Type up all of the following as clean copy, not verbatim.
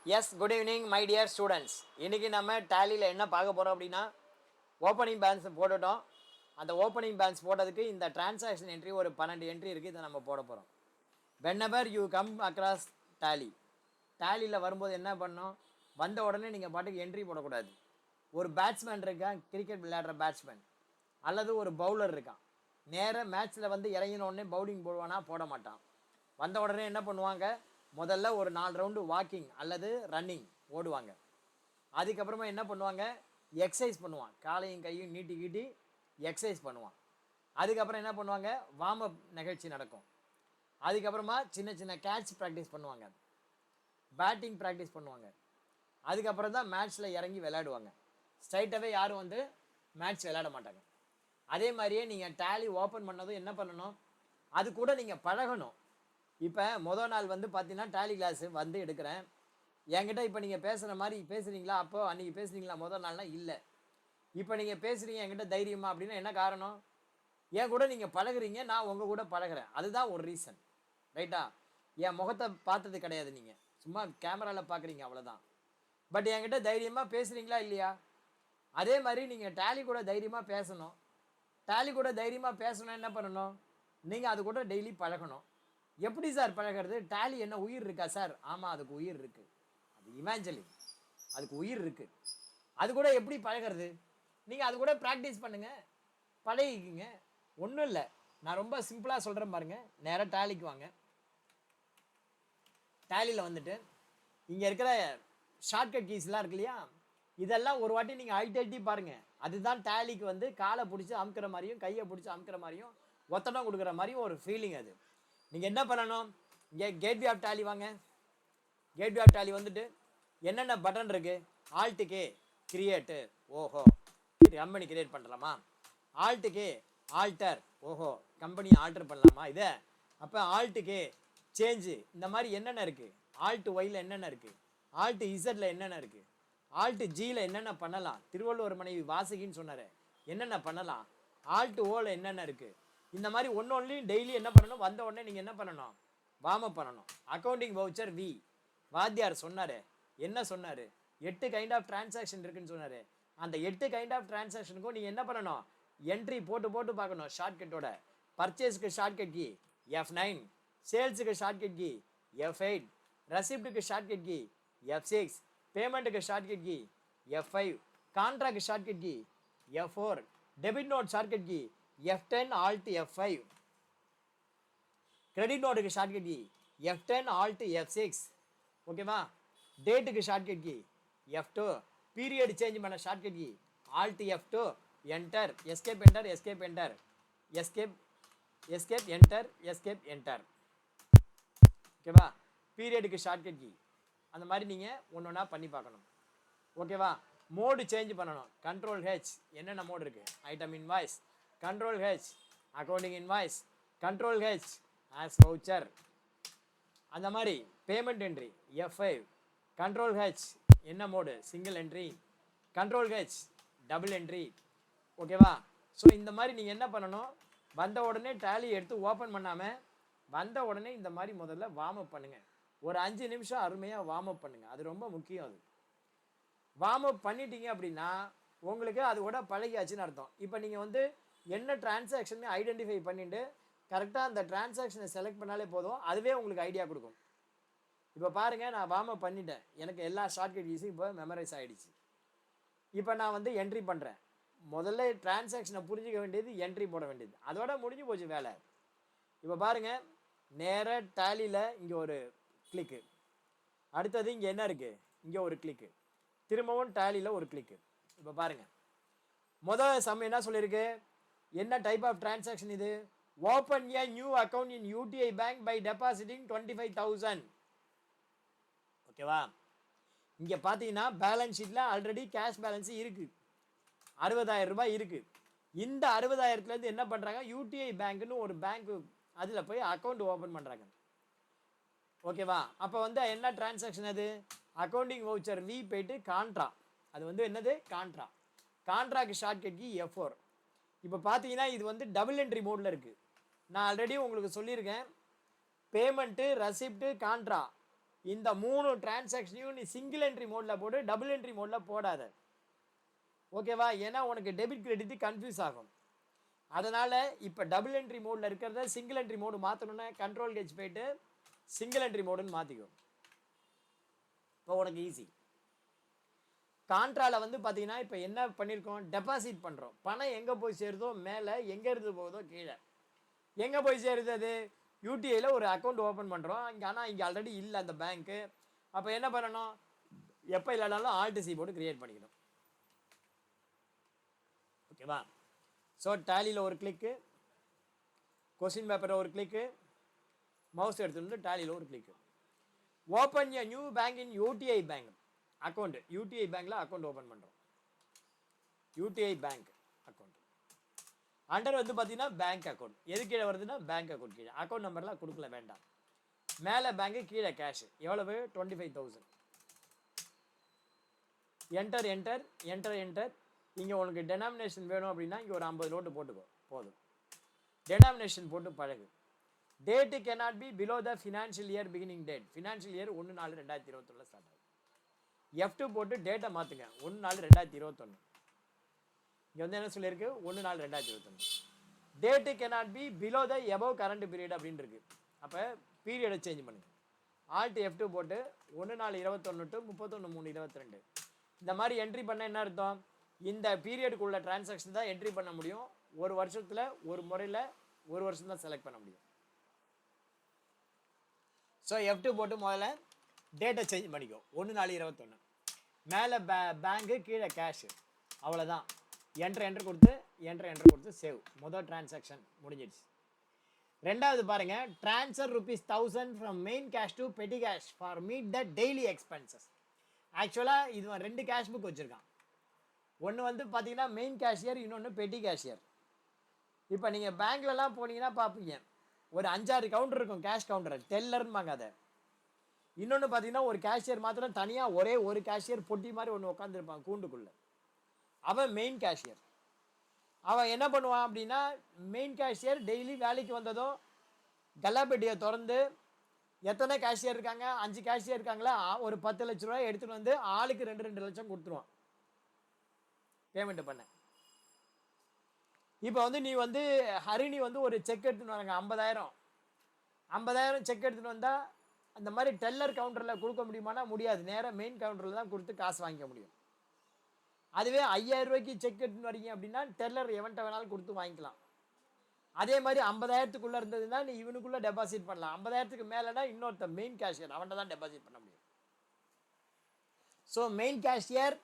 Yes good evening my dear students. இன்றைக்கி நம்ம டேலியில் என்ன பார்க்க போகிறோம் அப்படின்னா, ஓப்பனிங் பேலன்ஸ் போட்டுட்டோம். அந்த ஓப்பனிங் பேலன்ஸ் போட்டதுக்கு இந்த டிரான்சாக்ஷன் என்ட்ரி ஒரு 12 என்ட்ரி இருக்குது. இதை நம்ம போட போகிறோம். Whenever you come across tally, டேலியில் வரும்போது என்ன பண்ணோம், வந்த உடனே நீங்கள் பாட்டுக்கு என்ட்ரி போடக்கூடாது. ஒரு பேட்ஸ்மேன் இருக்கான், கிரிக்கெட் விளையாடுற பேட்ஸ்மேன், அல்லது ஒரு பவுலர் இருக்கான். நேராக மேட்ச்சில் வந்து இறங்கின உடனே பவுலிங் போடுவானா? போட மாட்டான். வந்த உடனே என்ன பண்ணுவாங்க, முதல்ல ஒரு 4 ரவுண்டு வாக்கிங் அல்லது ரன்னிங் ஓடுவாங்க. அதுக்கப்புறமா என்ன பண்ணுவாங்க, எக்ஸசைஸ் பண்ணுவான், காலையும் கையும் நீட்டி கீட்டி எக்ஸசைஸ் பண்ணுவான். அதுக்கப்புறம் என்ன பண்ணுவாங்க, வார்ம் அப் நிகழ்ச்சி நடக்கும். அதுக்கப்புறமா சின்ன சின்ன கேட்ச் ப்ராக்டிஸ் பண்ணுவாங்க, பேட்டிங் ப்ராக்டிஸ் பண்ணுவாங்க. அதுக்கப்புறம் தான் மேட்ச்சில் இறங்கி விளையாடுவாங்க. ஸ்ட்ரைட்டாகவே யாரும் வந்து மேட்ச் விளையாட மாட்டாங்க. அதே மாதிரியே நீங்கள் டேலி ஓப்பன் பண்ணதும் என்ன பண்ணணும், அது கூட நீங்கள் பழகணும். இப்போ மொதல் நாள் வந்து பார்த்தீங்கன்னா டேலி கிளாஸ் வந்து எடுக்கிறேன். என்கிட்ட இப்போ நீங்கள் பேசுகிற மாதிரி பேசுகிறீங்களா? அப்போ அன்றைக்கி பேசுகிறீங்களா மொதல் நாள்னா? இல்லை. இப்போ நீங்கள் பேசுகிறீங்க என்கிட்ட தைரியமா அப்படின்னா என்ன காரணம்? என் கூட நீங்கள் பழகுறீங்க, நான் உங்கள் கூட பழகிறேன், அதுதான் ஒரு ரீசன். ரைட்டா? என் முகத்தை பார்த்தது கிடையாது, நீங்கள் சும்மா கேமராவில் பார்க்குறீங்க, அவ்வளோதான். பட் என்கிட்ட தைரியமாக பேசுகிறீங்களா இல்லையா? அதே மாதிரி நீங்கள் டேலி கூட தைரியமாக பேசணும். டேலி கூட தைரியமாக பேசணும், என்ன பண்ணணும், நீங்கள் அது கூட டெய்லி பழகணும். எப்படி சார் பழகிறது? டேலி என்ன உயிர் இருக்கா சார்? ஆமாம், அதுக்கு உயிர் இருக்குது. அது இமேஞ்சலி, அதுக்கு உயிர் இருக்குது. அது கூட எப்படி பழகிறது? நீங்கள் அது கூட ப்ராக்டிஸ் பண்ணுங்கள், பழகிக்குங்க. ஒன்றும் இல்லை, நான் ரொம்ப சிம்பிளாக சொல்கிறேன் பாருங்கள். நேராக டேலிக்கு வாங்க. டேலியில் வந்துட்டு இங்கே இருக்கிற ஷார்ட்கட் கீஸ்லாம் இருக்கு இல்லையா, இதெல்லாம் ஒரு வாட்டி நீங்கள் அழுத்தி பாருங்கள். அதுதான் டேலிக்கு வந்து காலை பிடிச்சி அமுக்கிற மாதிரியும் கையை பிடிச்சி அமுக்கிற மாதிரியும் ஒத்தடம் கொடுக்குற மாதிரியும் ஒரு ஃபீலிங். அது நீங்கள் என்ன பண்ணணும், இங்கே கேட்வே ஆஃப் டேலி வாங்க. கேட்வே ஆஃப் டேலி வந்துட்டு என்னென்ன பட்டன் இருக்குது, ஆல்ட்டுக்கே கிரியேட்டு, ஓஹோ கம்பெனி கிரியேட் பண்ணலாமா? ஆல்ட்டுக்கே ஆல்டர், ஓஹோ கம்பெனி ஆல்டர் பண்ணலாமா? இதை அப்போ ஆல்ட்டுக்கே சேஞ்சு, இந்த மாதிரி என்னென்ன இருக்குது, ஆல்ட்டு ஒயில் என்னென்ன இருக்குது, ஆல்ட்டு இசட்டில் என்னென்ன இருக்குது, ஆல்ட்டு ஜியில் என்னென்ன பண்ணலாம், திருவள்ளுவர் மனைவி வாசகின்னு சொன்னார், என்னென்ன பண்ணலாம், ஆல்ட்டு ஓவில் என்னென்ன இருக்குது. இந்த மாதிரி ஒன்றையும் டெய்லி என்ன பண்ணணும், வந்த உடனே நீங்கள் என்ன பண்ணணும், வார்ம் அப் பண்ணணும். அக்கௌண்டிங் வவுச்சர் வி வாத்தியார் சொன்னார். என்ன சொன்னார்? 8 கைண்ட் ஆஃப் டிரான்சாக்ஷன் இருக்குன்னு சொன்னார். அந்த 8 கைண்ட் ஆஃப் டிரான்சாக்ஷனுக்கும் நீங்கள் என்ன பண்ணணும், என்ட்ரி போட்டு போட்டு பார்க்கணும். ஷார்ட்கட்டோட பர்ச்சேஸுக்கு ஷார்ட்கட் கி F9, சேல்ஸுக்கு ஷார்ட்கட் கி F8, ரெசிப்டுக்கு ஷார்ட்கட் கி F6, பேமெண்ட்டுக்கு ஷார்ட்கட் கி F5, கான்ட்ராக்ட் ஷார்ட்கட் கி F4, டெபிட் நோட் ஷார்ட்கட் கி F10 alt F5, credit நோட்டுக்கு shortcut கி F10 alt F6. ஓகேவா? டேட்டுக்கு ஷார்ட்கட் கி F2, பீரியட் சேஞ்ச் பண்ண ஷார்ட்கட் கி alt F2, enter, escape enter, escape enter, escape escape enter, escape enter. ஓகேவா? பீரியடுக்கு shortcut கி. அந்த மாதிரி நீங்கள் ஒன்று ஒன்றா பண்ணி பார்க்கணும். ஓகேவா? மோடு சேஞ்ச் பண்ணணும். கண்ட்ரோல் ஹெச், என்னென்ன மோடு இருக்குது, item invoice, control H accounting invoice, control H as voucher. அந்த மாதிரி payment entry F5, control H என்ன mode, single entry, control H double entry. ஓகேவா? ஸோ இந்த மாதிரி நீங்கள் என்ன பண்ணணும், வந்த உடனே டேலி எடுத்து ஓப்பன் பண்ணாமல் வந்த உடனே இந்த மாதிரி முதல்ல வார்ம் அப் பண்ணுங்கள். ஒரு 5 நிமிஷம் அருமையாக வார்ம் அப் பண்ணுங்கள். அது ரொம்ப முக்கியம். அது வார்ம் அப் பண்ணிட்டீங்க அப்படின்னா உங்களுக்கு அது கூட பழகியாச்சுன்னு அர்த்தம். இப்போ நீங்கள் வந்து என்ன டிரான்சாக்ஷன் ஐடென்டிஃபை பண்ணிட்டு கரெக்டாக அந்த டிரான்சாக்ஷனை செலக்ட் பண்ணாலே போதும், அதுவே உங்களுக்கு ஐடியா கொடுக்கும். இப்போ பாருங்கள், நான் வார்ம் அப் பண்ணிட்டேன், எனக்கு எல்லா ஷார்ட்கட் கீஸும் இப்போ மெமரைஸ் ஆகிடுச்சு. இப்போ நான் வந்து என்ட்ரி பண்ணுறேன். முதல்ல டிரான்சாக்ஷனை புரிஞ்சிக்க வேண்டியது, என்ட்ரி போட வேண்டியது, அதோட முடிஞ்சு போச்சு வேலை. இப்போ பாருங்கள், நேராக டேலியில் இங்கே ஒரு கிளிக்கு, அடுத்தது இங்கே என்ன இருக்குது, இங்கே ஒரு கிளிக்கு, திரும்பவும் டேலியில் ஒரு கிளிக்கு. இப்போ பாருங்கள், முதல் சம் என்ன சொல்லியிருக்கு, என்ன டைப் ஆஃப் டிரான்சாக்ஷன் இது, open a new account in UTI bank by depositing 25,000. ஓகேவா? இங்கே பார்த்தீங்கன்னா பேலன்ஸ் ஷீட்டில் ஆல்ரெடி கேஷ் பேலன்ஸ் இருக்குது, 60,000 ரூபாய் இருக்குது. இந்த 60,000லேருந்து என்ன பண்ணுறாங்க, UTI பேங்க்னு ஒரு பேங்க், அதில் போய் அக்கௌண்ட் ஓப்பன் பண்ணுறாங்க. ஓகேவா? அப்போ வந்து என்ன டிரான்சாக்ஷன் அது, அக்கௌண்டிங் வவுச்சர் வி போயிட்டு கான்ட்ரா, அது வந்து என்னது, கான்ட்ரா. கான்ட்ராக்கு ஷார்ட்கட் கி F4. இப்போ பார்த்தீங்கன்னா இது வந்து டபுள் என்ட்ரி மோடில் இருக்குது. நான் ஆல்ரெடி உங்களுக்கு சொல்லியிருக்கேன், பேமெண்ட்டு, ரெசிப்ட்டு, கான்ட்ரா இந்த 3 டிரான்சாக்ஷனையும் நீ சிங்கிள் என்ட்ரி மோடில் போடு, டபுள் என்ட்ரி மோடில் போடாத. ஓகேவா? ஏன்னா உனக்கு டெபிட் கிரெடிட் கன்ஃபியூஸ் ஆகும். அதனால் இப்போ டபுள் என்ட்ரி மோடில் இருக்கிறத சிங்கிள் என்ட்ரி மோடு மாற்றணுன்னா கண்ட்ரோல் கேஜ் போயிட்டு சிங்கிள் என்ட்ரி மோடுன்னு மாற்றிக்கோ. இப்போ உனக்கு ஈஸி. கான்ட்ராவில் வந்து பார்த்தீங்கன்னா இப்போ என்ன பண்ணியிருக்கோம், டெபாசிட் பண்ணுறோம். பணம் எங்கே போய் சேருதோ மேலே, எங்கே இருந்து போகுதோ கீழே. எங்கே போய் சேருது அது? யூடிஐயில் ஒரு அக்கௌண்ட் ஓப்பன் பண்ணுறோம். ஆனால் இங்கே ஆல்ரெடி இல்லை அந்த பேங்க்கு. அப்போ என்ன பண்ணணும், எப்போ இல்லைனாலும் ஆல்ட்-சி போட்டு கிரியேட் பண்ணிக்கணும். ஓகேவா? ஸோ டேலியில் ஒரு கிளிக்கு, கொஸ்டின் பேப்பரில் ஒரு கிளிக்கு, மவுஸ் எடுத்துட்டு டேலியில் ஒரு கிளிக்கு. Open a new bank in UTI bank account. UTI பேங்க்கில் அக்கௌண்ட் ஓப்பன் பண்ணுறோம். யூடிஐ பேங்க் அக்கௌண்ட் அண்டர் வந்து பார்த்தீங்கன்னா பேங்க் அக்கௌண்ட். எது கீழே வருதுன்னா பேங்க் அக்கௌண்ட் கீழே. அக்கௌண்ட் நம்பர்லாம் கொடுக்கல, வேண்டாம். மேலே பேங்க்கு, கீழே கேஷ். எவ்வளவு? 25,000. Enter enter enter enter. இங்கே உனக்கு டெனாமினேஷன் வேணும் அப்படின்னா இங்கே ஒரு 50 நோட்டு போட்டுக்கோ, போதும். டெனாமினேஷன் போட்டு பழகு. Date cannot be below the financial year beginning date. Financial year 1/4/2021 start ஆகும். F2 போட்டு டேட்டை மாற்றுங்க, 1/4/2021. இங்கே வந்து என்ன சொல்லியிருக்கு, 1/4/2021. Date cannot be below the above current period அப்படின்னு இருக்கு. அப்போ பீரியடை சேஞ்ச் பண்ணுங்க. ஆல்ட் F2 போட்டு 1/4/21 to 31/3/22. இந்த மாதிரி என்ட்ரி பண்ண என்ன அர்த்தம், இந்த பீரியடுக்குள்ள டிரான்சாக்ஷன் தான் என்ட்ரி பண்ண முடியும். ஒரு வருஷத்தில் ஒரு முறையில் ஒரு வருஷம் தான் செலக்ட் பண்ண முடியும். ஸோ F2 போட்டு முதல்ல டேட்டை சேஞ்ச் பண்ணிக்கோ, 1/4/21. மேலே பேங்க்கு, கீழே கேஷு. அவ்வளோதான். என்ட்ரு கொடுத்து சேவ். முதல் டிரான்சாக்ஷன் முடிஞ்சிடுச்சு. ரெண்டாவது பாருங்க, transfer ₹1000 from main cash to பெட்டி cash for meet the daily expenses. ஆக்சுவலாக இது 2 கேஷ் புக் வச்சுருக்கான். ஒன்று வந்து பார்த்தீங்கன்னா மெயின் கேஷியர், இன்னொன்று பெட்டி கேஷியர். இப்போ நீங்கள் பேங்க்லலாம் போனீங்கன்னா பார்ப்பீங்க, ஒரு 5-6 கவுண்டர் இருக்கும், கேஷ் கவுண்டர், டெல்லர்ன்பாங்க அதை. இன்னொன்று பார்த்தீங்கன்னா ஒரு கேஷியர் மாத்திரம் தனியாக ஒரே ஒரு கேஷியர் பொட்டி மாதிரி ஒன்று உட்காந்துருப்பான் கூண்டுக்குள்ளே. அவன் மெயின் கேஷியர். அவன் என்ன பண்ணுவான் அப்படின்னா, மெயின் கேஷியர் டெய்லி வேலைக்கு வந்ததும் கல்லாப்பெட்டியை திறந்து எத்தனை கேஷியர் இருக்காங்க, 5 கேஷியர் இருக்காங்களா, ஒரு 10 லட்ச ரூபாய் எடுத்துகிட்டு வந்து ஆளுக்கு 2 லட்சம் கொடுத்துருவான் பேமெண்ட் பண்ண. இப்போ வந்து நீ வந்து ஹரிணி வந்து ஒரு செக் எடுத்துன்னு வராங்க 50,000 செக் எடுத்துகிட்டு வந்தால் அந்த மாதிரி டெல்லர் கவுண்டரில் கொடுக்க முடியுமானா முடியாது. நேராக மெயின் கவுண்டரில் தான் கொடுத்து காசு வாங்கிக்க முடியும். அதுவே 5,000 ரூபாய்க்கு செக் எடுத்துன்னு வரீங்க அப்படின்னா டெல்லர் எவன்ட்ட வேணாலும் கொடுத்து வாங்கிக்கலாம். அதே மாதிரி 50,000க்குள்ளே இருந்ததுன்னா நீ இவனுக்குள்ளே டெபாசிட் பண்ணலாம். 50,000க்கு மேலேனா இன்னொருத்த மெயின் கேஷியர் அவன்கிட்ட தான் டெபாசிட் பண்ண முடியும். ஸோ மெயின் கேஷியர்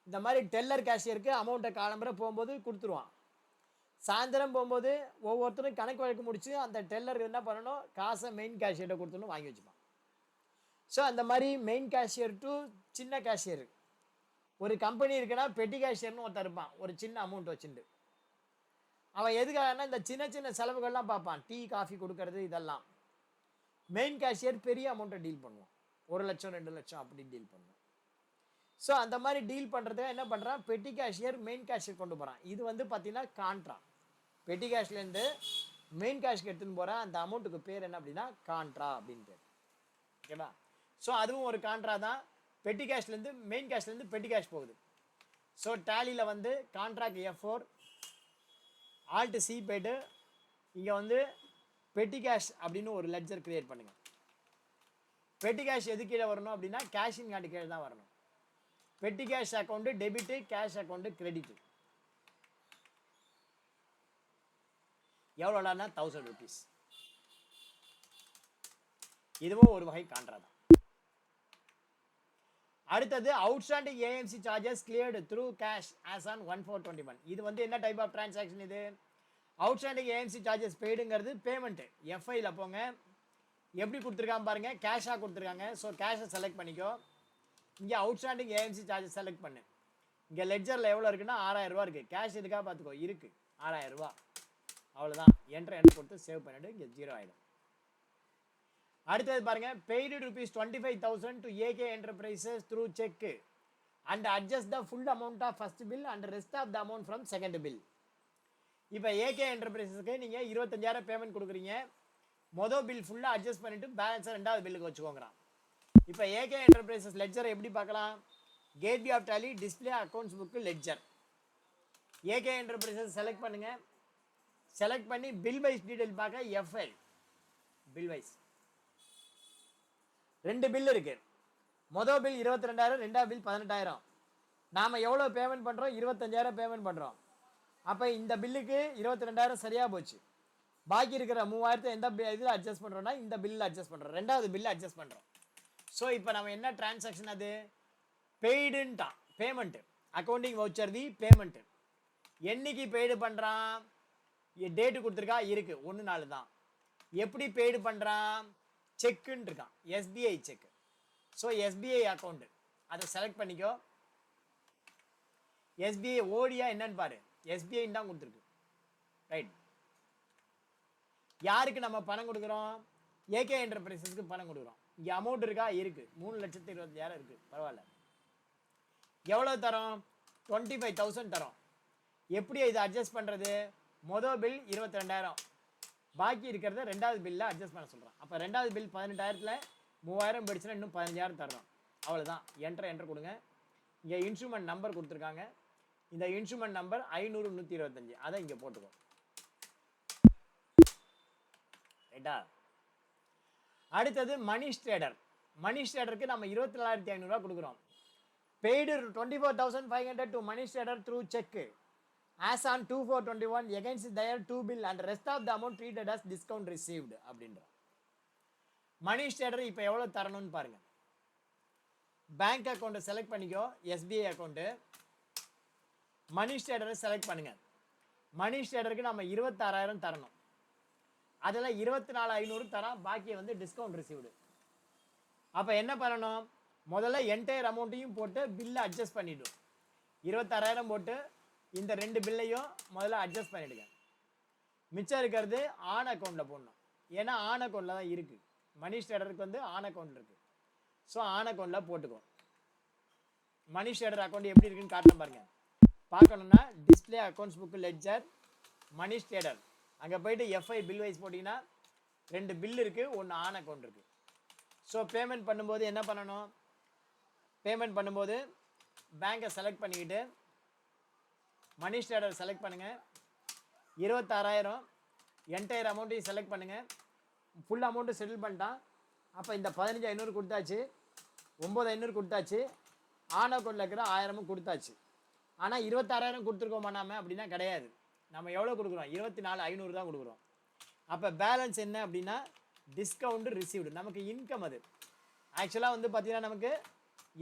இந்த மாதிரி டெல்லர் கேஷியருக்கு அமௌண்ட்டை காலம்பரை போகும்போது கொடுத்துருவான். சாயந்தரம் போகும்போது ஒவ்வொருத்தரும் கணக்கு வழக்கு முடிச்சு அந்த டெல்லர் என்ன பண்ணணும், காசை மெயின் கேஷியர்கிட்ட கொடுத்துன்னு வாங்கி வச்சுப்பான். ஸோ அந்த மாதிரி மெயின் கேஷியர் டு சின்ன கேஷியர். ஒரு கம்பெனி இருக்குன்னா பெட்டி கேஷியர்னு ஒருத்தர் இருப்பான், ஒரு சின்ன அமௌண்ட் வச்சுட்டு. அவன் எதுக்காகனா இந்த சின்ன சின்ன செலவுகள்லாம் பார்ப்பான், டீ காஃபி கொடுக்கறது இதெல்லாம். மெயின் கேஷியர் பெரிய அமௌண்ட்டை டீல் பண்ணுவான், 1 லட்சம் 2 லட்சம் அப்படி டீல் பண்ணுவான். ஸோ அந்த மாதிரி டீல் பண்ணுறதுக்கு என்ன பண்ணுறான், பெட்டி கேஷியர் மெயின் கேஷியர் கொண்டு போகிறான். இது வந்து பார்த்தீங்கன்னா கான்ட்ரா. பெட்டி கேஷ்லேருந்து மெயின் கேஷ்க்கு எடுத்துன்னு போகிற அந்த அமௌண்ட்டுக்கு பேர் என்ன அப்படின்னா கான்ட்ரா அப்படின்னு பேர். ஓகேவா? ஸோ அதுவும் ஒரு கான்ட்ரா தான். பெட்டி கேஷ்லேருந்து மெயின் கேஷ்லேருந்து பெட்டி கேஷ் போகுது. ஸோ டேலியில் வந்து கான்ட்ராக்ட் F4 ஆல்ட்-C போய்ட்டு இங்கே வந்து பெட்டி கேஷ் அப்படின்னு ஒரு லெட்ஜர் கிரியேட் பண்ணுங்கள். பெட்டி கேஷ் எது கீழே வரணும் அப்படின்னா கேஷின் கார்டு கீழே தான் வரணும். Petty cash account debit, cash account credit. எவ்வளோடானா 1000 rupees. இதுவும் ஒரு வகை கான்ட்ரா தான். அடுத்தது outstanding AMC charges cleared through cash as on 1/4/21. இது வந்து என்ன டைப் ஆஃப் டிரான்சாக்ஷன்? இது அவுட்ஸ்டாண்டிங் ஏஎம்சி சார்ஜஸ் பெய்டுங்கிறது பேமெண்ட்டு. எஃப்ஐல போங்க, எப்படி கொடுத்துருக்காங்க பாருங்க, கேஷாக கொடுத்துருக்காங்க. ஸோ கேஷை செலக்ட் பண்ணிக்கோ. இங்கே அவுட்ஸ்டாண்டிங் ஏஎம்சி சார்ஜஸ் செலக்ட் பண்ணு. இங்கே லெட்ஜரில் எவ்வளோ இருக்குன்னா 6,000 ரூபா இருக்குது. கேஷ் இருக்கா பார்த்துக்கோ, இருக்குது 6,000 ரூபா. அவ்வளோதான். என்ட்ரு கொடுத்து சேவ் பண்ணிவிட்டு இங்கே 0 ஆகிடும். அடுத்தது பாருங்கள், paid ₹25,000 to A K enterprises through cheque and adjust the full amount of first bill and rest of the amount from second bill. இப்போ ஏகே என்டர்பிரைசஸ்க்கு நீங்கள் 25,000 பேமெண்ட் கொடுக்குறீங்க. மொதல் பில் ஃபுல்லாக அட்ஜஸ்ட் பண்ணிவிட்டு பேலன்ஸை 2வது பில்லுக்கு வச்சுக்கோங்கிறான். இப்போ ஏகே என்டர்பிரைசஸ் லெட்ஜரை எப்படி பார்க்கலாம்? Gateway of Tally, display, accounts book, ledger. A K enterprises select பண்ணுங்க. செலக்ட் பண்ணி பில் வைஸ் டீடைல் பார்க்க எஃப்ஐ பில் வைஸ் 2 பில் இருக்கு. மொதல் பில் 22,000, ரெண்டாவது பில் 18,000. நாம எவ்வளோ பேமெண்ட் பண்ணுறோம்? 25,000 பேமெண்ட் பண்ணுறோம். அப்போ இந்த பில்லுக்கு 22,000 சரியாக போச்சு. பாக்கி இருக்கிற 3,000 எந்த இதில் அட்ஜஸ்ட் பண்ணுறோம்னா இந்த பில்லில் அட்ஜஸ்ட் பண்ணுறோம், ரெண்டாவது பில்லை அட்ஜஸ்ட் பண்ணுறோம். ஸோ இப்போ நம்ம என்ன டிரான்சாக்ஷன் அது? பெய்டுன்ட்டான், பேமெண்ட்டு. அக்கௌண்டிங் வவுச்சர் தி பேமெண்ட்டு. என்னைக்கு பெய்டு பண்ணுறான்? டேட்டு கொடுத்துருக்கா? இருக்குது, 1 தான். எப்படி பெய்டு பண்ணுறான்? செக்குன்னு இருக்கான், SBI check. So SBI account அதை செலக்ட் பண்ணிக்கோ. எஸ்பிஐ ஓடியா என்னன்னு பாரு, எஸ்பிஐன்னு தான் கொடுத்துருக்கு. ரைட். யாருக்கு நம்ம பணம் கொடுக்குறோம்? ஏகே என்டர்பிரைசஸ்க்கு பணம் கொடுக்குறோம். இங்கே அமௌண்ட் இருக்கா? இருக்குது, 3,25,000 இருக்குது. பரவாயில்ல. எவ்வளோ தரோம்? 25,000 தரோம். எப்படி இதை அட்ஜஸ்ட் பண்ணுறது? மொதல் பில் 22,000, பாக்கி இருக்கிறத ரெண்டாவது பில்லில் அட்ஜஸ்ட் பண்ண சொல்கிறோம். அப்போ ரெண்டாவது பில் 18,000ல் 3,000 போயிடுச்சுன்னா இன்னும் 15,000 தர்றோம். அவ்வளோதான். என்ட்ரு கொடுங்க. இங்கே இன்ஸ்ட்ருமெண்ட் நம்பர் கொடுத்துருக்காங்க. இந்த இன்ஸ்ட்ருமெண்ட் நம்பர் 500-125, அதை இங்கே போட்டுக்கோ. ரைட்டா? அடுத்தது மணிஷ் ட்ரேடர். மணிஷ் ட்ரேடருக்கு நம்ம 24,500 கொடுக்குறோம். Paid 24,500 to Manish trader through check as on 2/4/21 against their 2 bill and rest of the amount treated as discount received அப்படின்ற. மணிஷ் ட்ரேடர் இப்போ எவ்வளோ தரணும்னு பாருங்க. பேங்க் அக்கௌண்ட்டை செலக்ட் பண்ணிக்கோ, எஸ்பிஐ அக்கௌண்ட்டு. மணிஷ் ட்ரேடரை செலக்ட் பண்ணுங்க. மணிஷ் ட்ரேடருக்கு நம்ம 26,000 தரணும். அதில் 24,500 தரோம், பாக்கியை வந்து டிஸ்கவுண்ட் ரிசீவ்டு. அப்போ என்ன பண்ணணும்? முதல்ல என்டையர் அமௌண்ட்டையும் போட்டு பில்லை அட்ஜஸ்ட் பண்ணிவிடும். 26,000 போட்டு இந்த 2 பில்லையும் முதல்ல அட்ஜஸ்ட் பண்ணிவிடுங்க. மிச்சம் இருக்கிறது ஆன் அக்கௌண்ட்டில் போடணும். ஏன்னா ஆன் அக்கௌண்ட்டில் தான் இருக்குது. மணிஷ் ட்ரேடருக்கு வந்து ஆன் அக்கௌண்ட் இருக்குது. ஸோ ஆன் அக்கௌண்ட்டில் போட்டுக்கோ. மணிஷ் ட்ரேடர் அக்கௌண்ட் எப்படி இருக்குன்னு காட்டணும் பாருங்கள். பார்க்கணுன்னா display, accounts book, ledger, Manish trader. அங்கே போயிட்டு எஃப்ஐ பில் வைஸ் போட்டிங்கன்னா 2 பில் இருக்குது, 1 ஆன் அக்கௌண்ட் இருக்குது. ஸோ பேமெண்ட் பண்ணும்போது என்ன பண்ணணும்? பேமெண்ட் பண்ணும்போது பேங்கை செலக்ட் பண்ணிக்கிட்டு மணிஷ் ட்ரேடர் செலக்ட் பண்ணுங்கள். 26,000 என்டையர் அமௌண்ட்டையும் செலக்ட் பண்ணுங்கள். ஃபுல் அமௌண்ட்டு செட்டில் பண்ணிட்டான். அப்போ இந்த 15,500 கொடுத்தாச்சு, 9,500 கொடுத்தாச்சு, ஆன் அக்கௌண்ட்டில் இருக்கிற 1000 கொடுத்தாச்சு. ஆனால் 26,000 கொடுத்துருக்கோமா நாம? அப்படின்னா கிடையாது. நம்ம எவ்வளோ கொடுக்குறோம்? 24,500 தான் கொடுக்குறோம். அப்போ பேலன்ஸ் என்ன அப்படின்னா டிஸ்கவுண்ட் ரிசீவ்டு. நமக்கு இன்கம் அது. ஆக்சுவலாக வந்து பார்த்தீங்கன்னா நமக்கு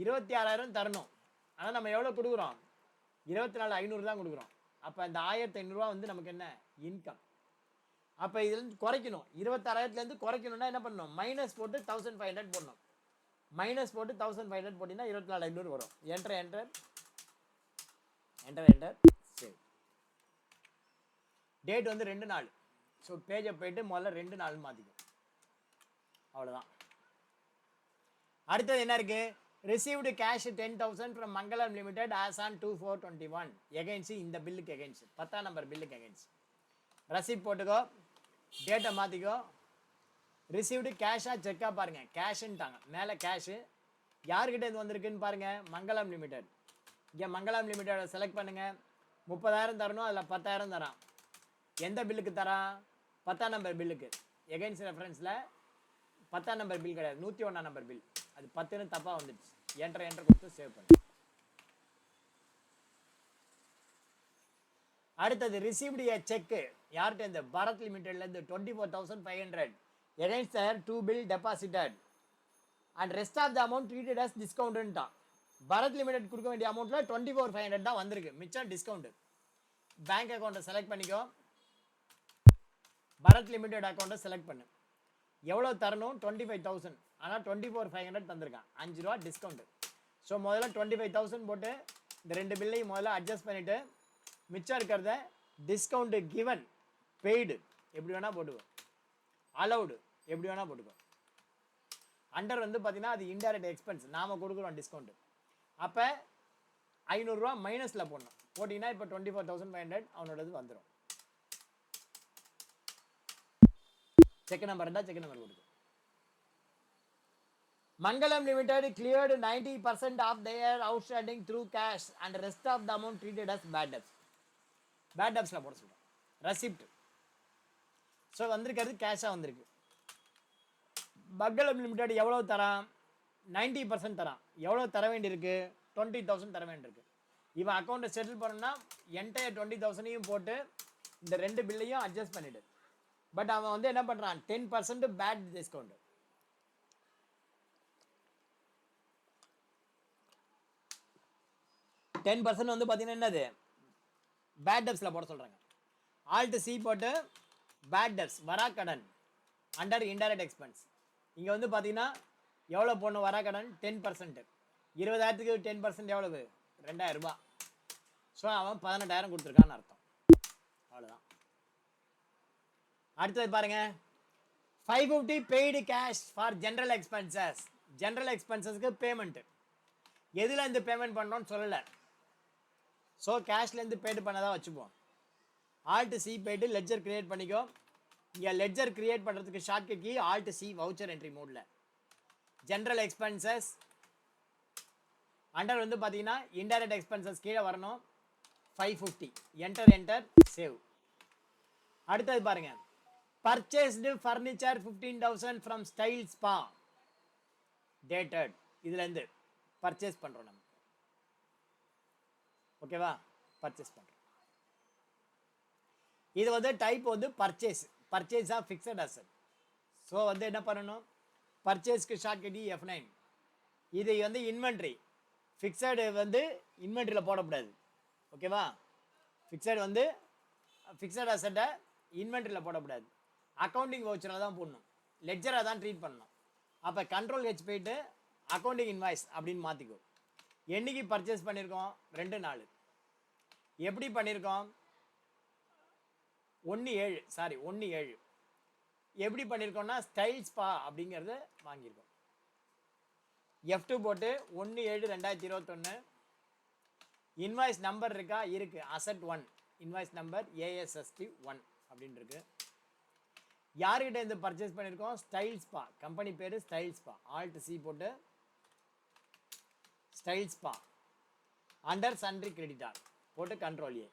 26,000 தரணும். ஆனால் நம்ம எவ்வளோ கொடுக்குறோம்? 24,500 தான் கொடுக்குறோம். அப்போ அந்த 1,500 வந்து நமக்கு என்ன? இன்கம். அப்போ இதுலேருந்து குறைக்கணும். 26,000லேருந்து குறைக்கணும்னா என்ன பண்ணணும்? மைனஸ் போட்டு 1,500 போடணும். மைனஸ் போட்டு 1,500 போட்டிங்கன்னா 24,500 வரும். Enter save. டேட் வந்து 2 நாள். ஸோ பேஜை போயிட்டு முதல்ல 2 நாள் மாற்றிக்கும். அவ்வளோதான். அடுத்தது என்ன இருக்குது? Received cash 10,000 from Mangalam limited as on 2/4/21 against இந்த பில்லுக்கு எகைன்ஸ்ட் 10ஆம் நம்பர் பில்லுக்கு எகைன்ஸ்ட். ரசீட் போட்டுக்கோ, டேட்டை மாற்றிக்கோ. ரிசீவ்டு கேஷாக செக்காக பாருங்கள். கேஷுன்ட்டாங்க, மேலே கேஷு. யார்கிட்ட இது வந்திருக்குன்னு பாருங்கள், மங்களம் லிமிடெட். இங்கே மங்களம் லிமிடெடை செலக்ட் பண்ணுங்கள். 30,000 தரணும், அதில் 10,000 தரான். எந்த பில்லுக்கு தரான்? 10ஆம் நம்பர் பில்லுக்கு. எகைன்ஸ்ட் ரெஃபரன்ஸில் 10ஆம் நம்பர் பில் கிடையாது, 101ஆம் நம்பர் பில். அது 10ன்னு தப்பாக வந்துடுச்சு. என்டர் கொடுத்து சேவ் பண்ணு. அடுத்தது ரிசீவ்டு ஏ செக். யார்கிட்ட? இந்த பாரத் லிமிடெட்லேருந்து 24,500 against their 2 bill deposited and rest of the amount treated as டிஸ்கவுண்ட்டுன்ட்டான். பாரத் லிமிடெட் கொடுக்க வேண்டிய அமௌண்ட்டில் 24,500 தான் வந்திருக்கு, மிச்சம் டிஸ்கவுண்ட். பேங்க் அக்கௌண்ட்டை செலக்ட் பண்ணிக்கோ. பாரத் லிமிடெட் அக்கௌண்ட்டை செலக்ட் பண்ணு. எவ்வளோ தரணும்? 25,000. ஆனால் 24,500 தந்திருக்கான், 5 ரூபா டிஸ்கவுண்ட்டு. ஸோ முதல்ல 25,000 போட்டு இந்த 2 பில்லையும் முதல்ல அட்ஜஸ்ட் பண்ணிவிட்டு மிச்சம் இருக்கிறத டிஸ்கவுண்ட்டு கிவன், பெய்டு எப்படி வேணால் போட்டுக்கோ, அலவுடு எப்படி வேணால் போட்டுக்கோ. அண்டர் வந்து பார்த்தீங்கன்னா அது இன்டைரக்ட் எக்ஸ்பென்ஸ், நாம் கொடுக்குறோம் டிஸ்கவுண்ட்டு. அப்போ 500 ரூபா மைனஸில் போடணும். போட்டிங்கன்னா இப்போ 24,500 அவனோடது வந்துடும். செக் நம்பர் இருந்தால் செக் நம்பர் கொடுக்கும். Mangalam Limited cleared 90% of their outstanding through cash and rest of the amount treated as bad debts. Bad debtsல போட சொல்றேன். Receipt. ஸோ வந்திருக்கிறது கேஷாக வந்திருக்கு. மங்களம் லிமிடெட் எவ்வளோ தரான்? 90% தரான். எவ்வளோ தர வேண்டியிருக்கு? 20,000 தர வேண்டியிருக்கு. இவன் அக்கௌண்ட்டை செட்டில் பண்ணணும்னா என்டையர் 20,000ஐயும் போட்டு இந்த ரெண்டு பில்லையும் அட்ஜஸ்ட் பண்ணிவிடு. பட் அவன் வந்து என்ன பண்ணுறான்? 10% பேட் டிஸ்கவுண்ட். வந்து பார்த்தீங்கன்னா என்னது? பேட் டெப்ஸில் போட சொல்கிறாங்க. ஆல்ட் சி போட்டு பேட் டெப்ஸ் வராக்கடன் அண்டர் இன்டைரக்ட் எக்ஸ்பென்ஸ். இங்கே வந்து பார்த்தீங்கன்னா எவ்வளோ போடணும்? வராக்கடன் 10%. 20,000க்கு 10% எவ்வளவு? 2,000 ரூபாய். ஸோ அவன் 18,000 கொடுத்துருக்கான்னு அர்த்தம். அவ்வளோதான். அடுத்தது பாருங்க, 550 paid cash for general expenses. General எக்ஸ்பென்சஸ்க்கு பேமெண்ட் எதில் இருந்து பேமெண்ட் பண்ணுறோன்னு சொல்லலை. ஸோ கேஷ்லேருந்து பேடு பண்ணதான் வச்சுப்போம். ஆல்ட் சி போய்ட்டு லெட்ஜர் கிரியேட் பண்ணிக்கோ. இங்கே லெட்ஜர் கிரியேட் பண்ணுறதுக்கு shortcut key alt C voucher entry மோடில். ஜென்ரல் எக்ஸ்பென்சஸ் அண்டர் வந்து பார்த்தீங்கன்னா இன்டைரக்ட் எக்ஸ்பென்சஸ் கீழே வரணும். 550 என்டர் சேவ். அடுத்தது பாருங்க, purchased furniture 15,000 from Style Spa dated. இதுலேருந்து பர்ச்சேஸ் பண்ணுறோம் நம்ம. ஓகேவா? பர்ச்சேஸ் பண்ணுறோம். இது வந்து டைப் வந்து purchase of fixed asset. So வந்து என்ன பண்ணணும்? பர்ச்சேஸ்க்கு ஷார்ட்கட் F9. இது வந்து இன்வென்ட்ரி. ஃபிக்ஸடு வந்து இன்வென்ட்ரியில் போடக்கூடாது. ஓகேவா? ஃபிக்ஸட் அசட்டை இன்வென்ட்ரியில் போடக்கூடாது. அக்கௌண்டிங் வவுச்சரில் தான் போடணும். லெட்ஜராக தான் ட்ரீட் பண்ணணும். அப்போ கண்ட்ரோல் ஹெச் போயிட்டு அக்கௌண்டிங் இன்வாய்ஸ் அப்படின்னு மாற்றிக்கோ. என்னைக்கு பர்ச்சேஸ் பண்ணியிருக்கோம்? 2 நாள். எப்படி பண்ணியிருக்கோம்? 1/7 எப்படி பண்ணியிருக்கோம்னா ஸ்டைல் ஸ்பா அப்படிங்கிறது வாங்கியிருக்கோம். F2 போட்டு 1/7/2021. இன்வாய்ஸ் நம்பர் இருக்கா? இருக்கு. அசட் 1 இன்வாய்ஸ் நம்பர் ASST1 அப்படின்னு இருக்கு. யார்கிட்ட இருந்து பர்ச்சேஸ் பண்ணியிருக்கோம்? Style spa. கம்பெனி பேர் ஸ்டைல் ஸ்பா. ஆல்ட் சி போட்டு style spa under sundry creditor போட்டு கண்ட்ரோல் ஏ.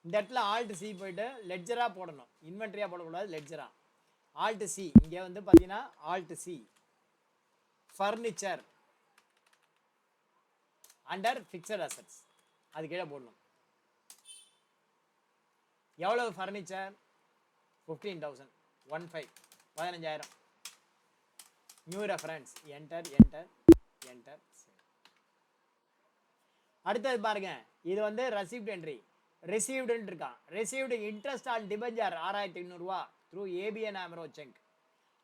இந்த இடத்துல ஆல்ட் சி போயிட்டு லெட்ஜராக போடணும். இன்வென்ட்ரியாக போடக்கூடாது, லெட்ஜராக. ஆல்ட் சி இங்கே வந்து பார்த்தீங்கன்னா alt C furniture under fixed assets அது கீழே போடணும். எவ்வளவு ஃபர்னிச்சர்? 15,000. 15,000. New reference enter. அடுத்தது பாருங்க, இது வந்து ரெசிப்ட் என்ட்ரி. ரிசீவ்டுன்னு இருக்கான். ரிசீவ்டு இன்ட்ரெஸ்ட் ஆன் டிபெஞ்சர் 6,500 ரூபா through ABN AMRO cheque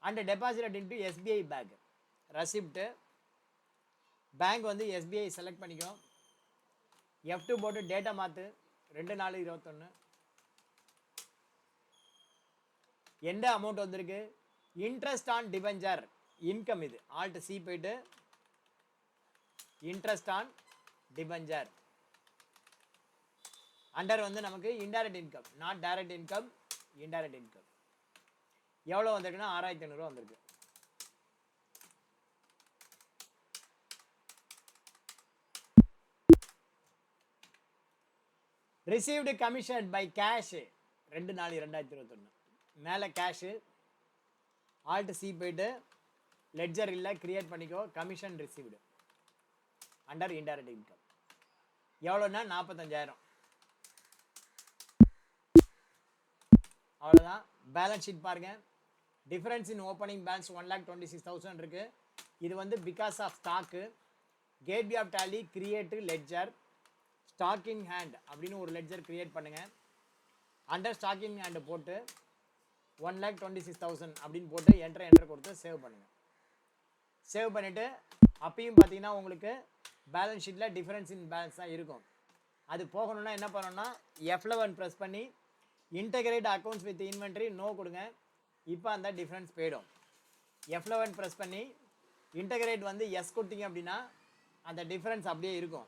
and deposit into SBI bank. Receipt bank வந்து SBI செலக்ட் பண்ணிக்கோ. F2 போட்டு டேட்டா மாற்று. 2/4/21. எந்த அமௌண்ட் வந்திருக்கு? Interest on debenture income. இது ஆல்ட் சி போயிட்டு இன்ட்ரெஸ்ட் ஆன் டிபெஞ்சர் அண்டர் வந்து நமக்கு indirect income, not direct income, indirect income. எவ்வளோ வந்திருக்குன்னா 6,500 ரூபா வந்திருக்கு. Received commission by cash 2/4/2021. மேலே கேஷு. ஆல்ட் சி போயிட்டு லெட்ஜர் இல்லை கிரியேட் பண்ணிக்கோ. Commission received under indirect income. எவ்வளோன்னா 45,000. அவ்வளோதான். பேலன்ஸ் ஷீட் பாருங்க. டிஃபரன்ஸ் இன் ஓப்பனிங் பேலன்ஸ் 1,26,000 இருக்கு. இது வந்து because of stock. Gateway of Tally create ledger stock in hand அப்படின்னு ஒரு லெட்ஜர் கிரியேட் பண்ணுங்க. அண்டர் ஸ்டாக் இன் ஹேண்ட் போட்டு 1,26,000 அப்படின்னு போட்டு என்டர் கொடுத்து சேவ் பண்ணுங்க. சேவ் பண்ணிவிட்டு அப்பயும் பார்த்தீங்கன்னா உங்களுக்கு பேலன்ஸ் ஷீட்டில் டிஃபரன்ஸ் இன் பேலன்ஸ் தான் இருக்கும். அது போகணும்னா என்ன பண்ணணும்னா F11 ப்ரெஸ் பண்ணி integrate accounts with inventory no கொடுங்க. இப்போ அந்த டிஃப்ரென்ஸ் போயிடும். F11 ப்ரெஸ் பண்ணி இன்டகிரேட் வந்து எஸ் கொடுத்தீங்க அப்படின்னா அந்த டிஃப்ரென்ஸ் அப்படியே இருக்கும்.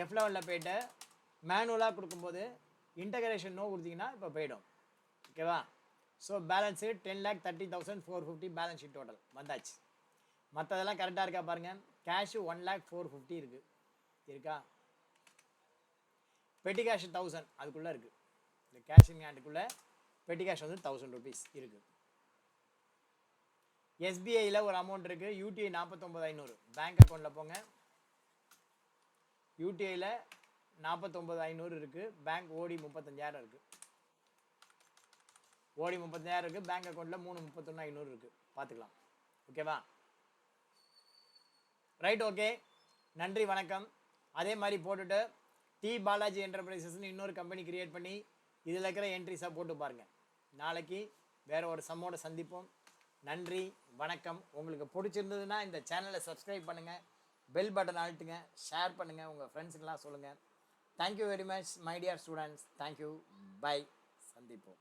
F11 போய்ட்டு மேனுவலாக கொடுக்கும்போது இன்டகிரேஷன் நோ கொடுத்தீங்கன்னா இப்போ போயிடும். ஓகேவா? So balance 10,30,450 balance sheet total வந்தாச்சு. மற்றதெல்லாம் கரெக்டாக இருக்கா பாருங்கள். கேஷு 1,04,50 இருக்குது இருக்கா. பெட்டி கேஷ் 1000 அதுக்குள்ளே இருக்குது. இந்த கேஷ் இன் ஹேண்டுக்குள்ளே பெட்டி கேஷ் வந்து 1000 rupees இருக்குது. எஸ்பிஐயில் ஒரு அமௌண்ட் இருக்குது. யூடிஐ 49,500 பேங்க் அக்கௌண்ட்டில் போங்க. யூடிஐயில் 49,500 இருக்குது. பேங்க் ஓடி 35,000 இருக்குது. ஓடி 35,000 இருக்குது. பேங்க் அக்கௌண்ட்டில் 31,500 இருக்குது. பார்த்துக்கலாம். ஓகேவா? ரைட், ஓகே, நன்றி, வணக்கம். அதே மாதிரி போட்டுட்டு டி பாலாஜி என்டர்பிரைசஸ்னு இன்னொரு கம்பெனி கிரியேட் பண்ணி இதில் இருக்கிற என்ட்ரிஸாக போட்டு பாருங்கள். நாளைக்கு வேறு ஒரு சம்மோட சந்திப்போம். நன்றி, வணக்கம். உங்களுக்கு பிடிச்சிருந்ததுன்னா இந்த சேனலை சப்ஸ்கிரைப் பண்ணுங்கள், பெல் பட்டன் அழுத்துங்க, ஷேர் பண்ணுங்கள், உங்கள் ஃப்ரெண்ட்ஸுக்கெல்லாம் சொல்லுங்கள். Thank you very much my dear students. Thank you, bye, சந்திப்போம்.